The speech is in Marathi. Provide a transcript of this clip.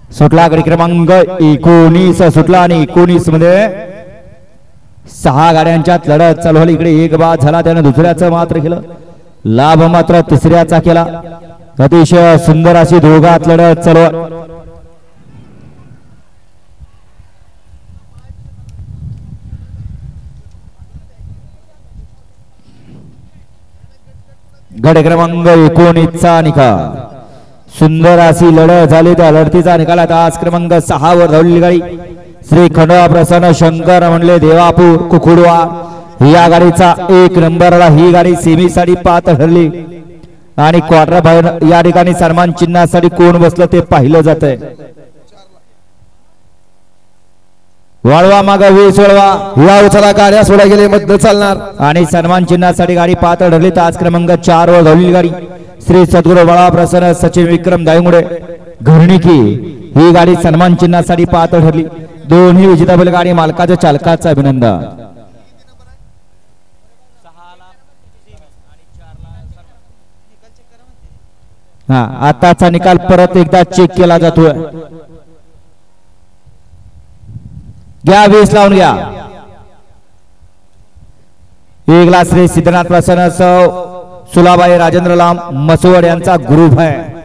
सुटला गडी क्रमांक 19 सुटला आणि 19 मध्ये 6 गाड्यांच्यात लढत चालू झाली। इकडे एक बाद झाला, त्याने दुसऱ्याचं मात्र केलं, लाभ मात्र तिसऱ्याचा केला। अतिशय सुंदर अशी दोघात लढत चालू आहे। गड क्रमांक 19चा निकाल, सुंदर अशी लढत झाली। त्या लढतीचा निकाल तास क्रमांक 6 वर धावलेली गाडी श्री खंडोबा प्रसन्न शंकर म्हणले देवापूर कुकुडवार या गाडीचा 1 नंबरला ही गाडी सेमीसाठी पात्र ठरली आणि क्वार्टर फायनल या ठिकाणी सन्मान चिन्हासाठी कोण बसलं ते पाहिलं जातंय। वळवा मागा 20 वळवा या उचला गाड्या सोडा गेले मध्य चालणार आणि सन्मान चिन्हासाठी गाडी पात्र ठरली। तास क्रमांक 4 वर धावलेली गाडी श्री सद्गुरू बाळा प्रसन्न सचिन विक्रम दायमुडे घरणिकी ही गाडी सन्मान चिन्हासाठी पात्र ठरली। दोन्ही विजेता बैलगाडी मालकाच्या चालकाचं अभिनंदन। हा आताचा निकाल परत एकदा चेक केला जातोय। घ्या 20 लावून घ्या। एक ला श्री सिद्धनाथ प्रसन्न सुलाबाई राजेंद्र लांब मसवड यांचा ग्रुप आहे।